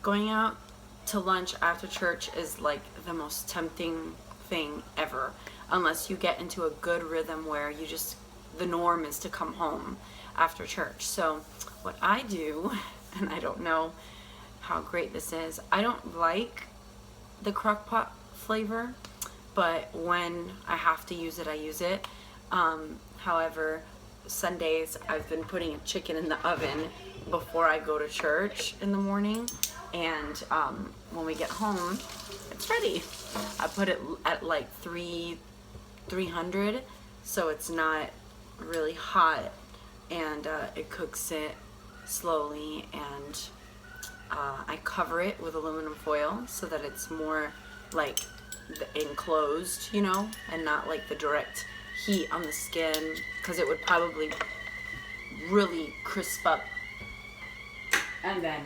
Going out to lunch after church is like the most tempting thing ever, unless you get into a good rhythm where the norm is to come home after church. So what I do, and I don't know how great this is, I don't like the crock pot flavor, but when I have to use it, I use it. However, Sundays I've been putting a chicken in the oven before I go to church in the morning, and when we get home, it's ready. I put it at like 300, so it's not really hot, and it cooks it slowly, and I cover it with aluminum foil so that it's more like enclosed, and not like the direct heat on the skin, because it would probably really crisp up and then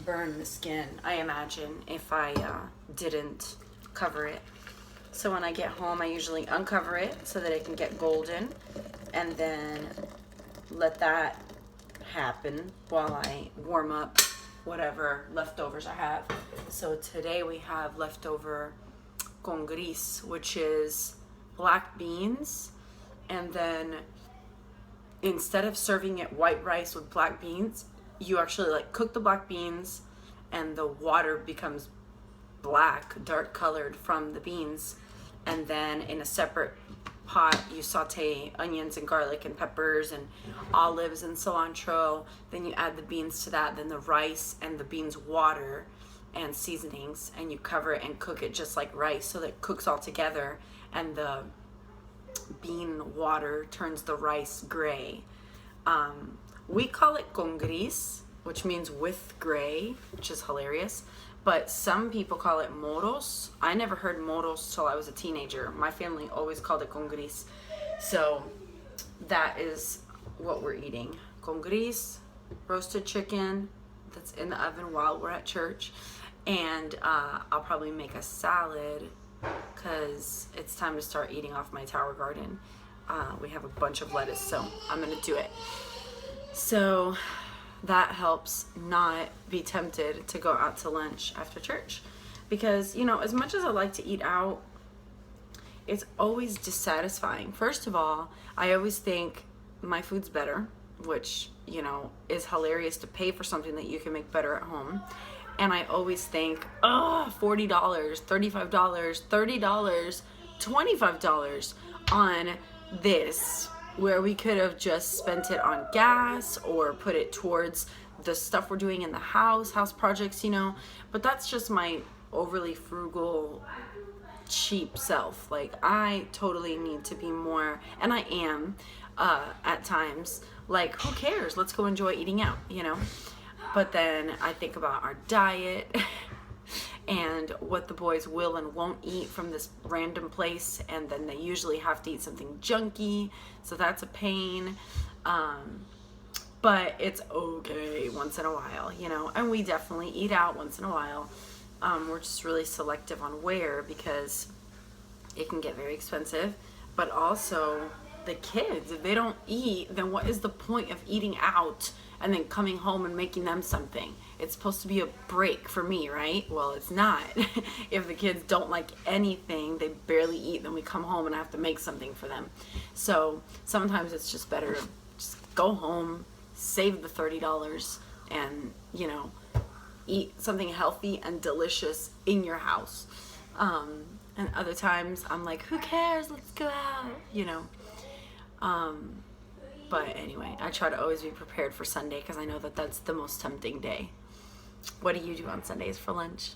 burn the skin, I imagine, if I didn't cover it. So when I get home, I usually uncover it so that it can get golden, and then let that happen while I warm up whatever leftovers I have. So today we have leftover con gris, which is black beans, and then instead of serving it white rice with black beans, you actually like cook the black beans, and the water becomes black, dark colored from the beans, and then in a separate pot you saute onions and garlic and peppers and olives and cilantro. Then you add the beans to that, then the rice and the beans water and seasonings, and you cover it and cook it just like rice so that it cooks all together, and the bean water turns the rice gray. We call it con gris, which means with gray, which is hilarious. But some people call it moros. I never heard moros till I was a teenager. My family always called it con gris. So that is what we're eating. Con gris, roasted chicken that's in the oven while we're at church. And I'll probably make a salad because it's time to start eating off my tower garden. We have a bunch of lettuce, so I'm going to do it. So that helps not be tempted to go out to lunch after church, because as much as I like to eat out, it's always dissatisfying. First of all, I always think my food's better, which is hilarious to pay for something that you can make better at home. And I always think, $40, $35, $30, $25 on this, where we could have just spent it on gas or put it towards the stuff we're doing in the house projects, but that's just my overly frugal, cheap self. Like, I totally need to be more, and I am at times, like, who cares, let's go enjoy eating out, but then I think about our diet and what the boys will and won't eat from this random place, and then they usually have to eat something junky, so that's a pain. But it's okay once in a while, and we definitely eat out once in a while. We're just really selective on where, because it can get very expensive. But also, the kids, if they don't eat, then what is the point of eating out and then coming home and making them something? It's supposed to be a break for me, right? Well, it's not. If the kids don't like anything, they barely eat, then we come home and I have to make something for them. So sometimes it's just better to just go home, save the $30, and eat something healthy and delicious in your house. And other times I'm like, who cares, let's go out, But anyway, I try to always be prepared for Sunday, because I know that that's the most tempting day. What do you do on Sundays for lunch?